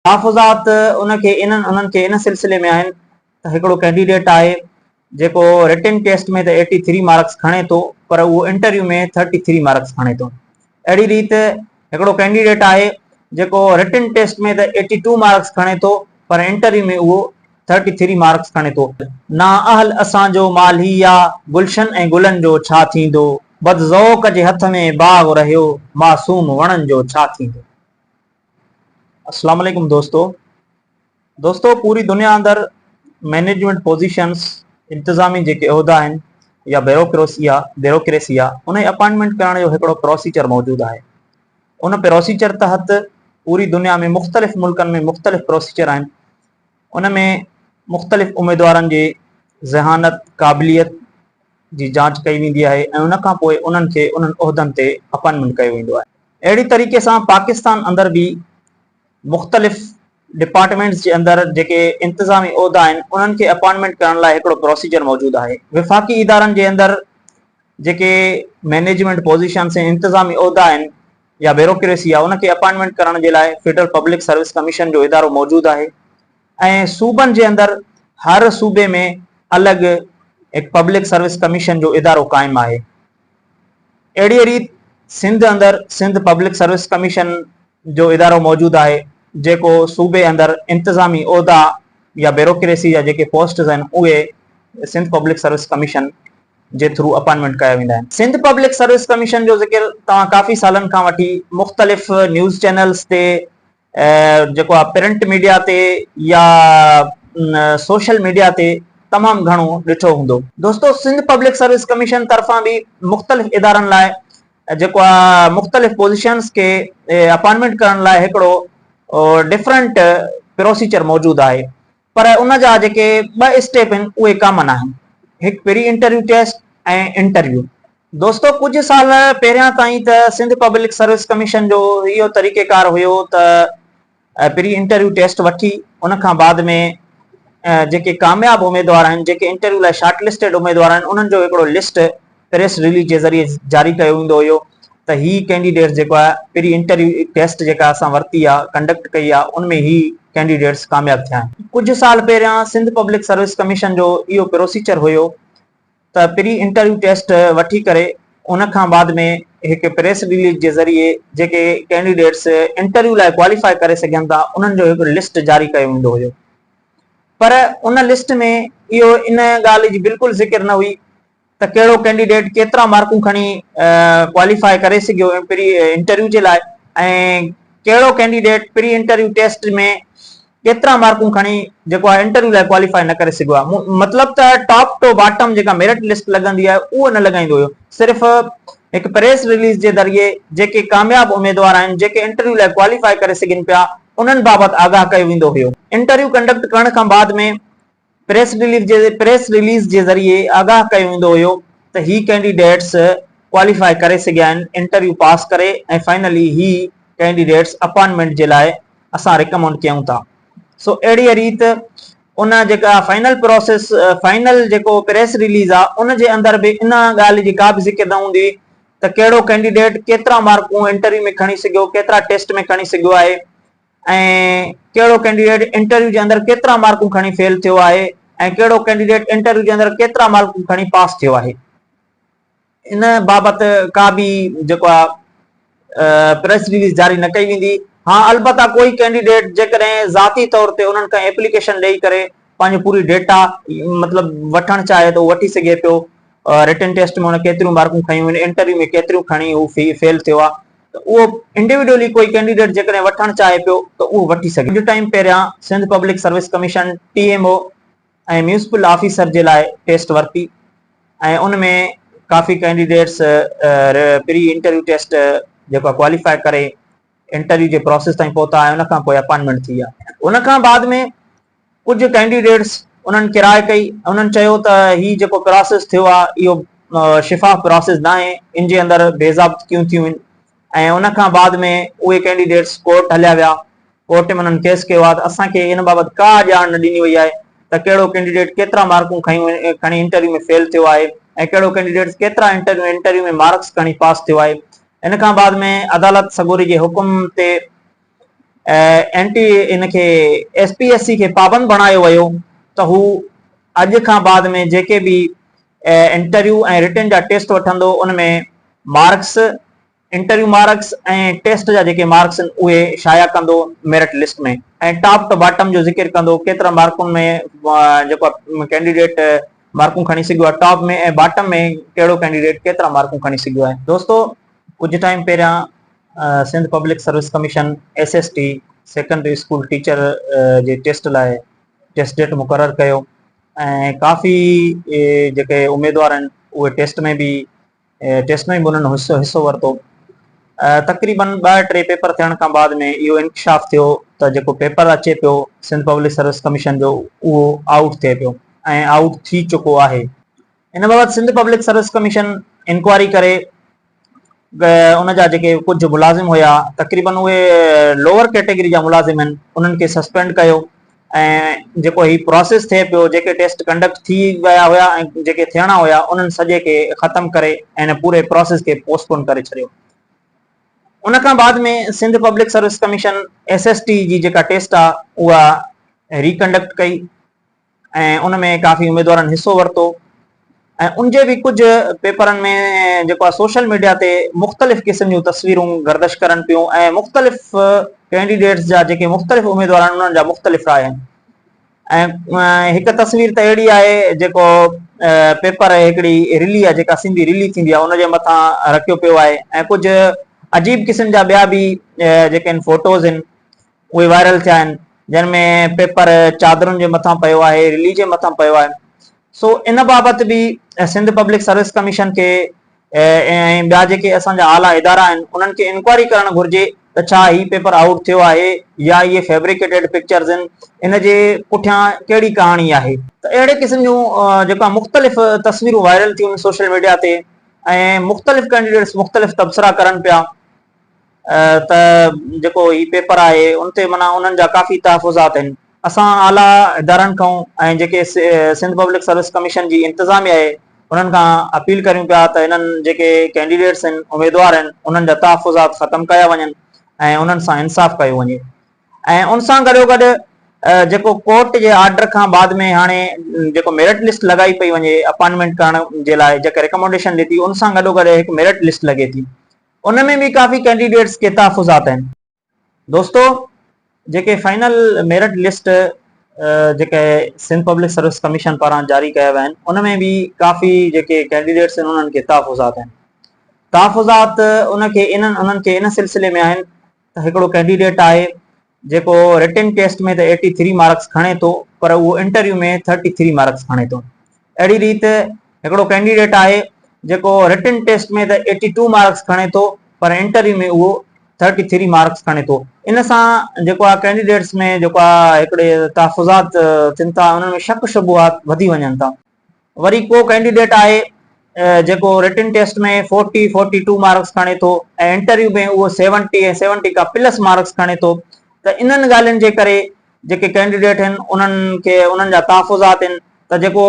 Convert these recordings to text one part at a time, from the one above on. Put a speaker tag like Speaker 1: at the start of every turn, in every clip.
Speaker 1: तहफ़ुज़ात उनके इन सिलसिले में आहिनि त हिकिड़ो कैंडिडेट आहे जेको रिटन टेस्ट में त 83 मार्क्स खणे थो, पर उहो इंटरव्यू में 33 मार्क्स खणे थो। अहिड़ी रीति हिकिड़ो कैंडिडेट आहे जेको रिटन टेस्ट में त 82 मार्क्स खणे थो, पर इंटरव्यू में उहो 33 मार्क्स खणे थो। ना अहल असांजो मालिया गुलशन ऐं गुलनि जो छा थींदो, बदज़ौक़ जे हथ में बाग़ रहियो मासूम वणनि जो छा थींदो। अस्सलाम वालेकुम दोस्तों, पूरी दुनिया अंदर मैनेजमेंट पोजीशंस इंतज़ामी जेके उहिदा आहिनि या ब्यूरोक्रेसी आहे उन अपॉइंटमेंट करण जो हिकिड़ो प्रोसीजर मौजूदु आहे। उन प्रोसीजर तहत पूरी दुनिया में मुख़्तलिफ़ मुल्कनि में मुख़्तलिफ़ प्रोसीजर आहिनि। उन में मुख़्तलिफ़ उम्मीदवारनि जे ज़हानत क़ाबिलियत जी जांच कई वेंदी आहे ऐं उन खां पोइ उन्हनि खे उन्हनि उहिदनि ते अपॉइंटमेंट कयो वेंदो आहे। अहिड़ी तरीक़े सां पाकिस्तान अंदर भी मुख़्तलिफ़ डिपार्टमेंट्स के अंदर जेके इंतज़ामी उहिदा आहिनि उन्हनि खे अपॉइंटमेंट करण लाइ हिकिड़ो प्रोसीजर मौजूदु आहे। विफ़ाक़ी इदारनि जे अंदर जेके मैनेजमेंट पोजीशन्स ऐं इंतज़ामी उहिदा आहिनि या ब्यूरोक्रेसी आहे उनखे अपॉइंटमेंट करण जे लाइ फेडरल पब्लिक सर्विस कमीशन जो इदारो मौजूदु आहे। ऐं सूबनि जे अंदर हर सूबे में अलॻि एक पब्लिक सर्विस कमीशन जो इदारो क़ाइमु आहे। अहिड़ी रीति सिंध अंदर सिंध पब्लिक सर्विस कमीशन जो इदारो मौजूदु आहे जेको सूबे अंदर इंतज़ामी उहिदा या ब्यूरोक्रेसी या जेके पोस्ट्स आहिनि उहे सिंध पब्लिक सर्विस कमीशन जे थ्रू अपॉइंटमेंट कया वेंदा आहिनि। सिंध पब्लिक सर्विस कमीशन जो ज़िक्र तव्हां काफ़ी सालनि खां वठी मुख़्तलिफ़ न्यूज़ चैनल्स ते जेको आहे प्रिंट मीडिया ते या सोशल मीडिया ते तमामु घणो ॾिठो हूंदो। दोस्तों, सिंध पब्लिक सर्विस कमीशन तरफ़ां भी मुख़्तलिफ़ इदारनि लाइ जेको आहे मुख़्तलिफ़ पोजीशंस के अपॉइंटमेंट करण लाइ हिकिड़ो डिफरेंट प्रोसीजर मौजूदु आहे, पर उन जा जेके ॿ स्टेप आहिनि उहे कॉमन आहिनि। हिकु प्री इंटरव्यू टेस्ट ऐं इंटरव्यू। दोस्तों, कुझु साल पहिरियां ताईं त सिंध पब्लिक सर्विस कमीशन जो इहो तरीक़ेकार हुयो त प्री इंटरव्यू टेस्ट वठी उन खां बाद में जेके कामयाब उम्मीदवार आहिनि जेके इंटरव्यू लाइ शॉर्ट लिस्टेड उम्मीदवार आहिनि उन्हनि जो हिकिड़ो लिस्ट प्रेस रिलीज जे ज़रिए जारी कयो वेंदो हुयो त ही कैंडिडेट जेको आहे प्री इंटरव्यू टेस्ट जेका असां वरिती आहे कंडक्ट कई आहे उनमें ही कैंडिडेट्स कामयाब थिया आहिनि। कुझु साल पहिरियां सिंध पब्लिक सर्विस कमीशन जो इहो प्रोसीजर हुयो त प्री इंटरव्यू टेस्ट वठी करे उन खां बाद में हिकु प्रेस रिलीज जे ज़रिए जेके कैंडिडेट्स इंटरव्यू लाइ क्वालिफाई करे सघनि था उन्हनि जो हिकु लिस्ट जारी कयो वेंदो हुयो, पर उन लिस्ट में इहो इन ॻाल्हि जी बिल्कुलु ज़िक्र न हुई त कहिड़ो कैंडिडेट केतिरा मार्कूं खणी क्वालिफाई करे सघियो प्री इंटरव्यू जे लाइ ऐं कहिड़ो कैंडिडेट प्री इंटरव्यू टेस्ट में केतिरा मार्कूं खणी जेको आहे इंटरव्यू लाइ क्वालिफाई न करे सघियो आहे। मतिलबु त टॉप टू बॉटम जेका मेरिट लिस्ट लॻंदी आहे उहो न लॻाईंदो हुयो, सिर्फ़ हिकु प्रेस रिलीज जे ज़रिए जेके कामयाब उम्मीदवार आहिनि जेके इंटरव्यू लाइ क्वालिफाई करे सघनि पिया उन्हनि बाबति आगाह कयो वेंदो हुयो। इंटरव्यू कंडक्ट करण खां बाद में प्रेस रिलीज जे ज़रिए आगाह कयो वेंदो हुयो त ही कैंडिडेट्स क्वालिफाई करे सघिया आहिनि इंटरव्यू पास करे ऐं फाइनली ही कैंडिडेट्स अपॉइंटमेंट जे लाइ असां रिकमेंड कयूं था। सो अहिड़ी रीति उन जेका फाइनल प्रोसेस फाइनल जेको प्रेस रिलीज आहे उन जे अंदर बि इन ॻाल्हि जी का बि ज़िक्र न हूंदी त कहिड़ो कैंडिडेट केतिरा मार्कूं इंटरव्यू में खणी सघियो, केतिरा टेस्ट में खणी सघियो आहे ऐं कहिड़ो कैंडिडेट इंटरव्यू जे अंदर केतिरा मार्कूं खणी फेल थियो आहे ऐं कहिड़ो कैंडिडेट इंटरव्यू जे अंदर केतिरा मार्कूं खणी पास थियो आहे। इन बाबति का बि जेको आहे प्रेस रिलीज जारी न कई वेंदी। हाँ, अलबत्ता कोई कैंडिडेट जेकॾहिं ज़ाती तौर ते उन्हनि खां एप्लीकेशन ॾेई करे पंहिंजो पूरी डेटा मतिलबु वठणु चाहे तो वठी सघे पियो। रिटन टेस्ट में उन केतिरियूं मार्कूं खयूं आहिनि, इंटरव्यू में केतिरियूं खणी हू फेल थियो आहे, त उहो इंडिविजुअली कोई कैंडिडेट जेकॾहिं वठणु चाहे पियो त उहो वठी सघे। कुझु टाइम पहिरियां Sindh public service commission TMO ऐं म्यूनिसिपल ऑफिसर जे लाइ टेस्ट वरिती ऐं उनमें काफ़ी कैंडिडेट्स प्री इंटरव्यू टेस्ट जेको क्वालिफाई करे इंटरव्यू जे प्रोसेस ताईं पहुता ऐं उनखां पोइ अपॉइंटमेंट थी आहे। उनखां बाद में कुझु कैंडिडेट्स उन्हनि किराए कई, उन्हनि चयो त ही जेको प्रोसेस थियो आहे इहो शिफ़ाफ़ प्रोसेस न आहे, इन जे अंदरि बेज़ाब्तियूं थियूं आहिनि ऐं उनखां बाद में उहे कैंडिडेट्स कोर्ट हलिया विया। कोर्ट में उन्हनि केस कयो आहे त असांखे इन बाबति का ॼाण न ॾिनी वई आहे त कहिड़ो कैंडिडेट केतिरा मार्कूं खणी इंटरव्यू में फेल थियो आहे ऐं कहिड़ो कैंडिडेट केतिरा इंटरव्यू में मार्क्स खणी पास थियो आहे। इन खां बाद में अदालत सगोरी जे हुकुम ते एंटी इनखे SPSC खे पाबंद बणायो वियो त हू अॼु खां बाद में जेके बि इंटरव्यू ऐं रिटन जा टेस्ट वठंदो उनमें मार्क्स, इंटरव्यू मार्क्स ऐं टेस्ट जा जेके मार्क्स आहिनि उहे शाया कंदो मेरिट लिस्ट में, ऐं टॉप टू बॉटम जो ज़िक्र कंदो केतिरा मार्कुनि में जेको कैंडिडेट मार्कूं खणी सघियो आहे टॉप में, ऐं बॉटम में कहिड़ो कैंडिडेट केतिरा मार्कूं खणी सघियो आहे। दोस्तो, कुझु टाइम पहिरियां Sindh public service commission SST secondary school teacher जे टेस्ट लाइ टेस्ट डेट मुक़ररु कयो ऐं काफ़ी जेके उमेदवार आहिनि उहे टेस्ट में बि उन्हनि हिसो वरितो। तक़रीबन 2-3 पेपर थियण खां बाद में इहो इंकशाफ थियो त जेको पेपर अचे पियो सिंध पब्लिक सर्विस कमीशन जो उहो आउट थिए पियो ऐं आउट थी चुको आहे। इन बाबति Sindh public service commission inquiry करे उन जा जेके कुझु मुलाज़िम हुया तक़रीबन उहे लोअर कैटेगरी जा मुलाज़िम आहिनि उन्हनि खे सस्पेंड कयो ऐं जेको ही प्रोसेस थिए पियो जेके टेस्ट कंडक्ट थी विया हुया ऐं जेके थियणा हुया उन्हनि सॼे खे ख़तमु करे ऐं पूरे प्रोसेस खे पोस्टपोन करे छॾियो। उन खां बाद में Sindh public service commission SST जी जेका टेस्ट आहे उहा रिकंडक्ट कई ऐं उन में काफ़ी उमेदवारनि हिसो वरितो ऐं उनजे बि कुझु पेपरनि में जेको आहे सोशल मीडिया ते मुख़्तलिफ़ क़िस्म जूं तस्वीरूं गर्दिश करनि पियूं ऐं मुख़्तलिफ़ कैंडिडेट्स जा जेके मुख़्तलिफ़ उमेदवार आहिनि उन्हनि जा मुख़्तलिफ़ राय आहिनि। ऐं हिकु तस्वीर त अहिड़ी आहे जेको पेपर हिकिड़ी रिली आहे जेका सिंधी रिली थींदी आहे उनजे मथां रखियो पियो आहे ऐं कुझु अजीब क़िस्म जा ॿिया बि जेके आहिनि फोटोज़ आहिनि उहे वायरल थिया आहिनि जिनमें पेपर चादरुनि जे मथां पियो आहे, रिली जे मथां पियो आहे। सो इन बाबति बि सिंध पब्लिक सर्विस कमीशन खे ऐं ॿिया जेके असांजा आला इदारा आहिनि उन्हनि खे इंक्वायरी करणु घुर्जे त छा ही पेपर आउट थियो आहे या इहे फैब्रिकेटेड पिक्चर्स आहिनि, इन जे पुठियां कहिड़ी कहाणी आहे। त अहिड़े क़िस्म जूं जेका मुख़्तलिफ़ तस्वीरूं वायरल थियूं आहिनि सोशल मीडिया ते ऐं मुख़्तलिफ़ कैंडिडेट्स मुख़्तलिफ़ तबसरा करनि पिया त जेको ही पेपर आहे उन ते माना उन्हनि जा काफ़ी तहफ़ुज़ात आहिनि। असां आला इदारनि खां ऐं जेके सिंध पब्लिक सर्विस कमीशन जी इंतिज़ामिया आहे उन्हनि खां अपील करियूं पिया त इन्हनि जेके कैंडिडेट्स आहिनि उमेदवार आहिनि उन्हनि जा तहफ़ुज़ात ख़तमु कया वञनि ऐं उन्हनि सां इंसाफ़ कयो वञे। ऐं उन सां गॾोगॾु जेको कोर्ट जे ऑर्डर खां बाद में हाणे जेको मेरिट लिस्ट लॻाई पई वञे अपॉइंटमेंट करण जे लाइ जेके रिकमेंडेशन ॾिठी उन सां गॾोगॾु हिकु मेरिट लिस्ट लॻे थी उन में बि काफ़ी कैंडिडेट्स के तहफ़ुज़ात आहिनि। दोस्तो, जेके फाइनल मेरिट लिस्ट जेके सिंध पब्लिक सर्विस कमीशन पारां जारी कया विया आहिनि उन में बि काफ़ी जेके कैंडिडेट्स आहिनि उन्हनि खे तहफ़ुज़ात आहिनि। तहफ़ुज़ात उन्हनि खे इन सिलसिले में आहिनि त हिकिड़ो कैंडिडेट आहे जेको रिटन टेस्ट में त 83 मार्क्स खणे थो पर उहो इंटरव्यू में 33 मार्क्स खणे थो। अहिड़ी रीति हिकिड़ो कैंडिडेट आहे जेको रिटन टेस्ट में त 82 मार्क्स खणे थो पर इंटरव्यू में उहो 33 मार्क्स खणे थो। इन सां जेको आहे कैंडिडेट्स में जेको आहे हिकिड़े तहफ़ुज़ात थियनि था उन्हनि में शक शुबहात वधी वञनि था। वरी को कैंडिडेट आहे जेको रिटन टेस्ट में 42 मार्क्स खणे थो ऐं इंटरव्यू में उहो 70 ऐं 70 खां प्लस मार्क्स खणे थो। त इन्हनि ॻाल्हियुनि जे करे जेके कैंडिडेट आहिनि उन्हनि खे उन्हनि जा तहफ़ुज़ात आहिनि त जेको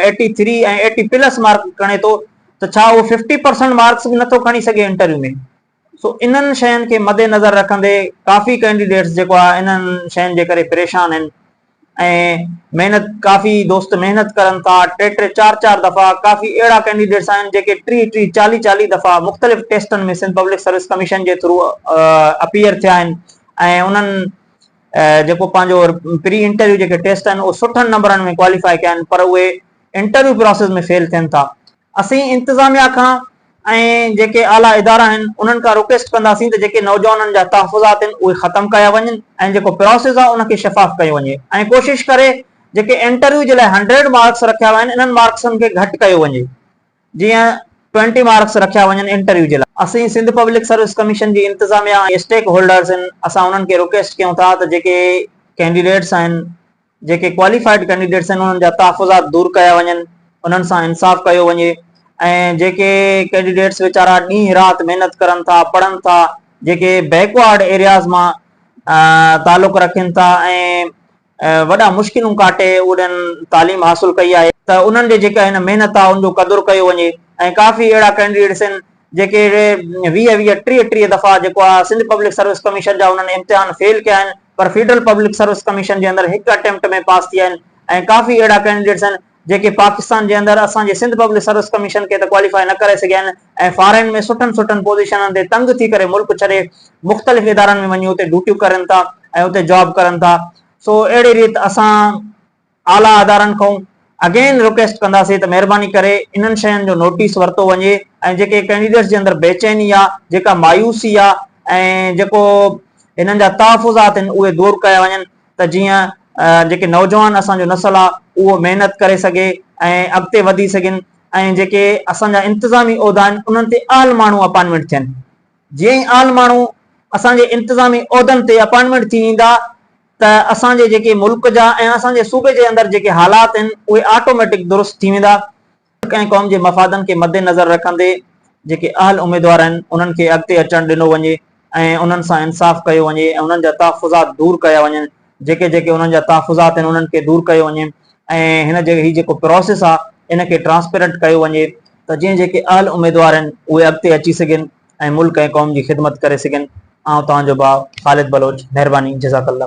Speaker 1: 83 ऐं 80 प्लस मार्क्स खणे थो त छा उहो 50% मार्क्स बि नथो खणी सघे इंटरव्यू में। सो इन्हनि शयुनि खे मद्देनज़र रखंदे काफ़ी कैंडिडेट्स जेको आहे इन्हनि शयुनि जे करे परेशान आहिनि ऐं महिनत काफ़ी दोस्त महिनत करनि था 3-3 4-4 दफ़ा। काफ़ी अहिड़ा कैंडिडेट्स आहिनि जेके 30-30 40-40 दफ़ा मुख़्तलिफ़ टेस्टनि में सिंध पब्लिक सर्विस कमीशन जे थ्रू अपीयर थिया आहिनि ऐं उन्हनि जेको पंहिंजो प्री इंटरव्यू जेके टेस्ट आहिनि उहे सुठनि नंबरनि में क्वालिफाई कया आहिनि पर उहे इंटरव्यू प्रोसेस में फेल थियनि था। असीं इंतिज़ामिया खां ऐं जेके आला इदारा आहिनि उन्हनि खां रिक्वेस्ट कंदासीं त जेके नौजवाननि जा तहफ़ुज़ात आहिनि उहे ख़तमु कया वञनि ऐं जेको प्रोसेस आहे उनखे शफ़ाफ़ कयो वञे ऐं कोशिशि करे जेके इंटरव्यू जे लाइ 100 मार्क्स रखिया विया आहिनि इन्हनि मार्क्सनि खे घटि कयो वञे, जीअं 20 मार्क्स रखिया वञनि इंटरव्यू जे लाइ। असीं सिंध पब्लिक सर्विस कमीशन जी इंतिज़ामिया ऐं स्टेक होल्डर्स आहिनि असां उन्हनि खे रिक्वेस्ट कयूं था त जेके कैंडिडेट्स आहिनि जेके क्वालिफाइड कैंडिडेट्स आहिनि उन्हनि जा तहफ़ुज़ात दूर कया वञनि, उन्हनि सां इंसाफ़ कयो वञे ऐं जेके कैंडिडेट्स वीचारा ॾींहुं राति महिनत करनि था पढ़नि था जेके बैकवर्ड एरियाज़ मां तालुक़ रखनि था ऐं वॾा मुश्किलूं काटे उन्हनि तालीम हासिल कई आहे त उन्हनि जे जेका हिन महिनत आहे उनजो क़दुरु कयो वञे। ऐं काफ़ी अहिड़ा कैंडिडेट्स आहिनि जेके 20-20-30 दफ़ा जेको आहे सिंध पब्लिक सर्विस कमीशन जा उन्हनि इम्तिहान फेल कया आहिनि, पर फेडरल पब्लिक सर्विस कमीशन जे अंदरि हिकु अटेम्प्ट में पास थिया आहिनि। ऐं काफ़ी अहिड़ा कैंडिडेट्स आहिनि जेके पाकिस्तान जे अंदरि असांजे सिंध पब्लिक सर्विस कमीशन खे त क्वालिफाई न करे सघिया आहिनि ऐं फॉरेन में सुठनि पोज़ीशननि ते तंग थी करे मुल्क छॾे मुख़्तलिफ़ इदारनि में वञी उते ड्यूटियूं करनि था ऐं उते जॉब करनि था। सो अहिड़ी रीति असां आला अदारनि खां अगेन रिक्वेस्ट कंदासीं त महिरबानी करे इन्हनि शयुनि जो नोटिस वरितो वञे ऐं जेके कैंडिडेट्स जे अंदरि बेचैनी आहे, जेका मायूसी आहे ऐं जेको इन्हनि जा तहफ़ुज़ात आहिनि उहे दूर कया वञनि त जीअं जेके नौजवान असांजो नस्ल आहे उहो महिनत करे सघे ऐं अॻिते वधी सघनि ऐं जेके असांजा इंतिज़ामी उहिदा आहिनि उन्हनि ते आल माण्हू अपॉइंटमेंट थियनि। जीअं ई आल माण्हू असांजे इंतिज़ामी उहिदनि ते अपॉइंटमेंट थी वेंदा त असांजे जेके मुल्क जा ऐं असांजे सूबे जे अंदरि जेके हालात आहिनि उहे ऑटोमेटिक दुरुस्त थी वेंदा। कंहिं क़ौम जे मफ़ादनि खे मद्देनज़र रखंदे जेके अहल उम्मीदवार आहिनि उन्हनि खे अॻिते अचणु ॾिनो वञे ऐं उन्हनि सां इंसाफ़ कयो वञे ऐं उन्हनि जा तहफ़ुज़ात दूर कया वञनि। जेके जेके उन्हनि जा तहफ़ुज़ात आहिनि उन्हनि खे दूर कयो वञे ऐं हिन हीउ जेको प्रोसेस आहे इन खे ट्रांसपेरेंट कयो वञे त जीअं जेके अहल उम्मीदवार आहिनि उहे अॻिते अची सघनि ऐं मुल्क ऐं क़ौम जी ख़िदमत करे सघनि। आउं तव्हांजो भाउ ख़ालिद बलोच। महिरबानी, जज़ाकल्ला।